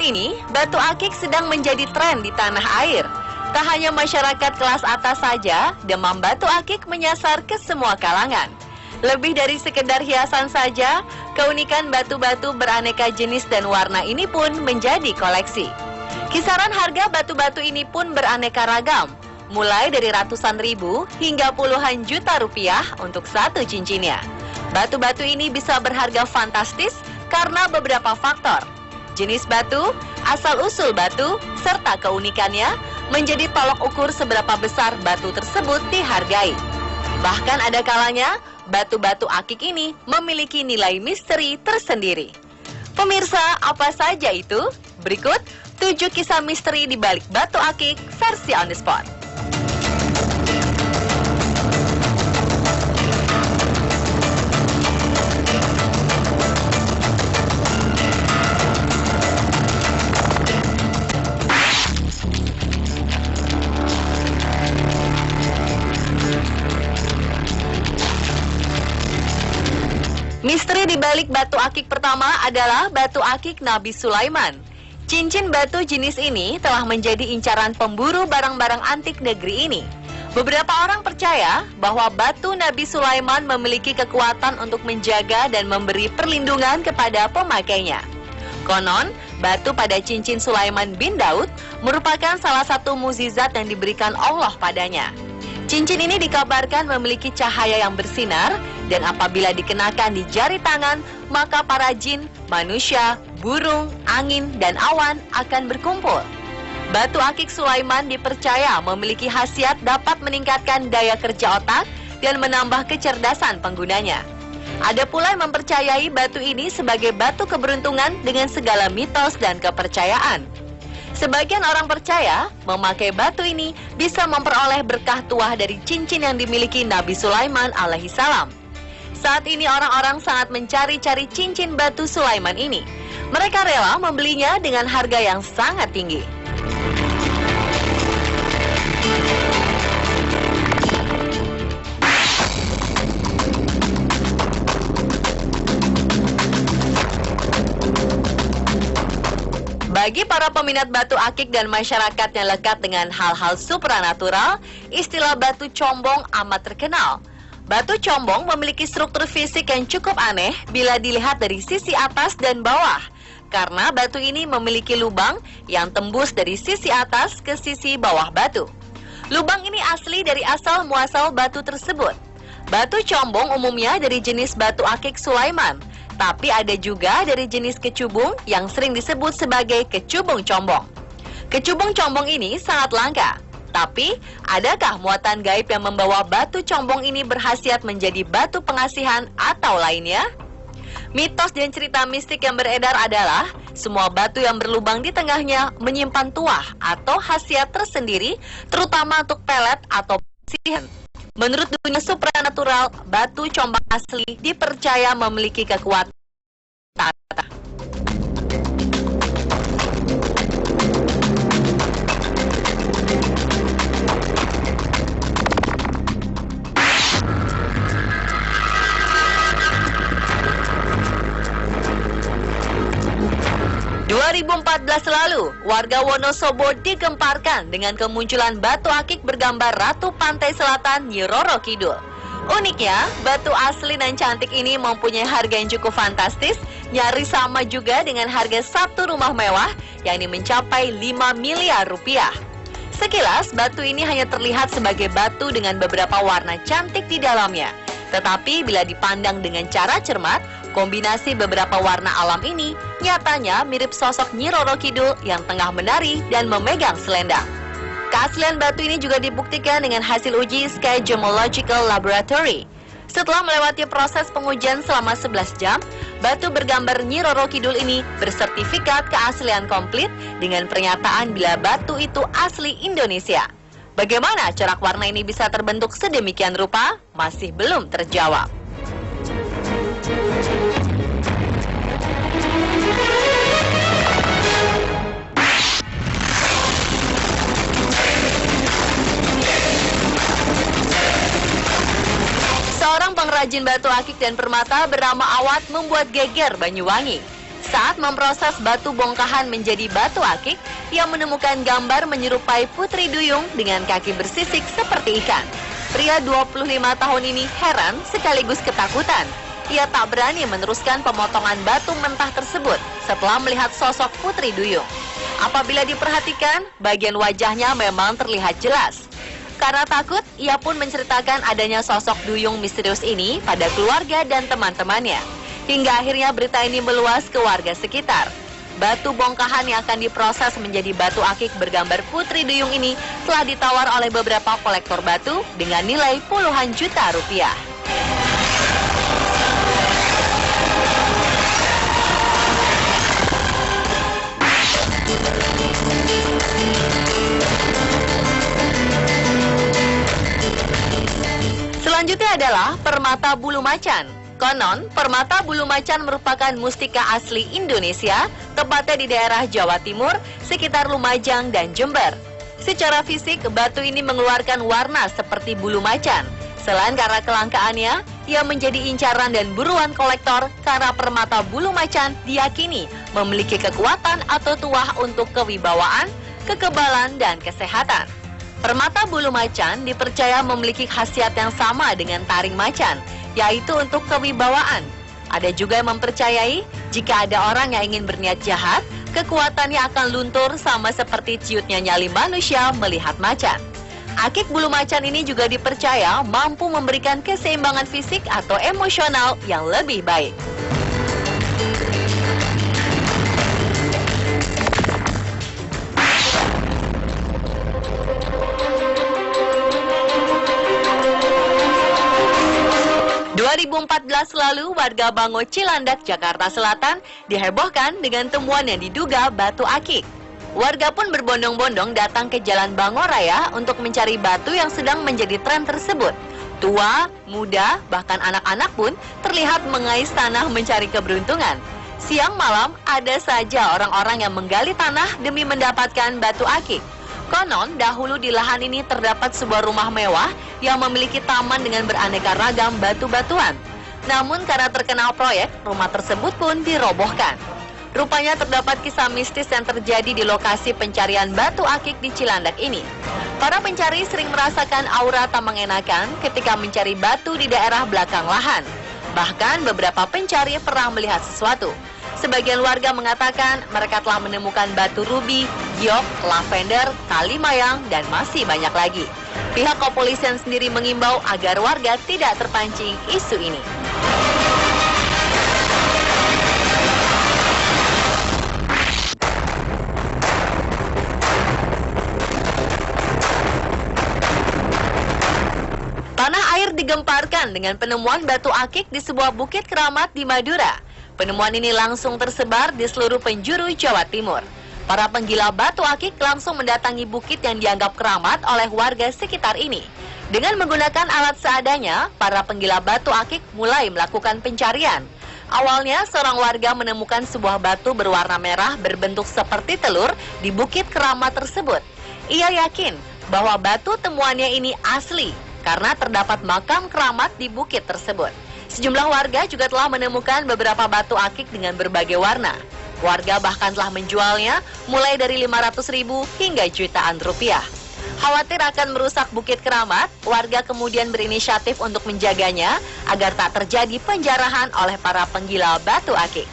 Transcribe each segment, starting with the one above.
ini, batu akik sedang menjadi tren di tanah air. Tak hanya masyarakat kelas atas saja, demam batu akik menyasar ke semua kalangan. Lebih dari sekedar hiasan saja, keunikan batu-batu beraneka jenis dan warna ini pun menjadi koleksi. Kisaran harga batu-batu ini pun beraneka ragam, mulai dari ratusan ribu hingga puluhan juta rupiah untuk satu cincinnya. Batu-batu ini bisa berharga fantastis karena beberapa faktor. Jenis batu, asal-usul batu, serta keunikannya menjadi tolok ukur seberapa besar batu tersebut dihargai. Bahkan ada kalanya, batu-batu akik ini memiliki nilai misteri tersendiri. Pemirsa, apa saja itu? Berikut 7 kisah misteri di balik batu akik versi On The Spot. Misteri di balik batu akik pertama adalah batu akik Nabi Sulaiman. Cincin batu jenis ini telah menjadi incaran pemburu barang-barang antik negeri ini. Beberapa orang percaya bahwa batu Nabi Sulaiman memiliki kekuatan untuk menjaga dan memberi perlindungan kepada pemakainya. Konon, batu pada cincin Sulaiman bin Daud merupakan salah satu mukjizat yang diberikan Allah padanya. Cincin ini dikabarkan memiliki cahaya yang bersinar, dan apabila dikenakan di jari tangan, maka para jin, manusia, burung, angin, dan awan akan berkumpul. Batu akik Sulaiman dipercaya memiliki khasiat dapat meningkatkan daya kerja otak dan menambah kecerdasan penggunanya. Ada pula yang mempercayai batu ini sebagai batu keberuntungan dengan segala mitos dan kepercayaan. Sebagian orang percaya memakai batu ini bisa memperoleh berkah tuah dari cincin yang dimiliki Nabi Sulaiman alaihissalam. Saat ini orang-orang sangat mencari-cari cincin batu Sulaiman ini. Mereka rela membelinya dengan harga yang sangat tinggi. Bagi para peminat batu akik dan masyarakat yang lekat dengan hal-hal supranatural, istilah batu combong amat terkenal. Batu combong memiliki struktur fisik yang cukup aneh bila dilihat dari sisi atas dan bawah, karena batu ini memiliki lubang yang tembus dari sisi atas ke sisi bawah batu. Lubang ini asli dari asal muasal batu tersebut. Batu combong umumnya dari jenis batu akik Sulaiman, tapi ada juga dari jenis kecubung yang sering disebut sebagai kecubung combong. Kecubung combong ini sangat langka. Tapi, adakah muatan gaib yang membawa batu combong ini berkhasiat menjadi batu pengasihan atau lainnya? Mitos dan cerita mistik yang beredar adalah semua batu yang berlubang di tengahnya menyimpan tuah atau khasiat tersendiri, terutama untuk pelet atau pengasihan. Menurut dunia supranatural, batu combong asli dipercaya memiliki kekuatan. 2014 lalu, warga Wonosobo digemparkan dengan kemunculan batu akik bergambar Ratu Pantai Selatan Nyi Roro Kidul. Uniknya, batu asli dan cantik ini mempunyai harga yang cukup fantastis, nyaris sama juga dengan harga satu rumah mewah, yakni mencapai 5 miliar rupiah. Sekilas, batu ini hanya terlihat sebagai batu dengan beberapa warna cantik di dalamnya. Tetapi bila dipandang dengan cara cermat, kombinasi beberapa warna alam ini nyatanya mirip sosok Nyi Roro Kidul yang tengah menari dan memegang selendang. Keaslian batu ini juga dibuktikan dengan hasil uji Sky Gemological Laboratory. Setelah melewati proses pengujian selama 11 jam, batu bergambar Nyi Roro Kidul ini bersertifikat keaslian komplit dengan pernyataan bila batu itu asli Indonesia. Bagaimana corak warna ini bisa terbentuk sedemikian rupa? Masih belum terjawab. Seorang pengrajin batu akik dan permata bernama Awat membuat geger Banyuwangi. Saat memproses batu bongkahan menjadi batu akik, ia menemukan gambar menyerupai Putri Duyung dengan kaki bersisik seperti ikan. Pria 25 tahun ini heran sekaligus ketakutan. Ia tak berani meneruskan pemotongan batu mentah tersebut setelah melihat sosok Putri Duyung. Apabila diperhatikan, bagian wajahnya memang terlihat jelas. Karena takut, ia pun menceritakan adanya sosok Duyung misterius ini pada keluarga dan teman-temannya. Hingga akhirnya berita ini meluas ke warga sekitar. Batu bongkahan yang akan diproses menjadi batu akik bergambar Putri Duyung ini telah ditawar oleh beberapa kolektor batu dengan nilai puluhan juta rupiah. Selanjutnya adalah permata bulu macan. Konon, permata bulu macan merupakan mustika asli Indonesia, tepatnya di daerah Jawa Timur, sekitar Lumajang dan Jember. Secara fisik, batu ini mengeluarkan warna seperti bulu macan. Selain karena kelangkaannya, ia menjadi incaran dan buruan kolektor karena permata bulu macan diyakini memiliki kekuatan atau tuah untuk kewibawaan, kekebalan, dan kesehatan. Permata bulu macan dipercaya memiliki khasiat yang sama dengan taring macan, yaitu untuk kewibawaan. Ada juga yang mempercayai jika ada orang yang ingin berniat jahat, kekuatannya akan luntur sama seperti ciutnya nyali manusia melihat macan. Akik bulu macan ini juga dipercaya mampu memberikan keseimbangan fisik atau emosional yang lebih baik. Lalu, warga Bango Cilandak, Jakarta Selatan dihebohkan dengan temuan yang diduga batu akik. Warga pun berbondong-bondong datang ke Jalan Bango Raya untuk mencari batu yang sedang menjadi tren tersebut. Tua, muda, bahkan anak-anak pun terlihat mengais tanah mencari keberuntungan. Siang malam ada saja orang-orang yang menggali tanah demi mendapatkan batu akik. Konon, dahulu di lahan ini terdapat sebuah rumah mewah yang memiliki taman dengan beraneka ragam batu-batuan. Namun karena terkena proyek, rumah tersebut pun dirobohkan. Rupanya terdapat kisah mistis yang terjadi di lokasi pencarian batu akik di Cilandak ini. Para pencari sering merasakan aura tak mengenakan ketika mencari batu di daerah belakang lahan. Bahkan beberapa pencari pernah melihat sesuatu. Sebagian warga mengatakan mereka telah menemukan batu rubi, giok, lavender, tali mayang, dan masih banyak lagi. Pihak kepolisian sendiri mengimbau agar warga tidak terpancing isu ini. Tanah air digemparkan dengan penemuan batu akik di sebuah bukit keramat di Madura. Penemuan ini langsung tersebar di seluruh penjuru Jawa Timur. Para penggila batu akik langsung mendatangi bukit yang dianggap keramat oleh warga sekitar ini. Dengan menggunakan alat seadanya, para penggila batu akik mulai melakukan pencarian. Awalnya, seorang warga menemukan sebuah batu berwarna merah berbentuk seperti telur di bukit keramat tersebut. Ia yakin bahwa batu temuannya ini asli karena terdapat makam keramat di bukit tersebut. Sejumlah warga juga telah menemukan beberapa batu akik dengan berbagai warna. Warga bahkan telah menjualnya mulai dari 500.000 hingga jutaan rupiah. Khawatir akan merusak bukit keramat, warga kemudian berinisiatif untuk menjaganya agar tak terjadi penjarahan oleh para penggila batu akik.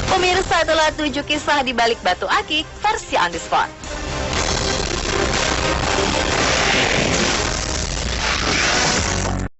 Pemirsa, itulah 7 kisah di balik batu akik versi On The Spot.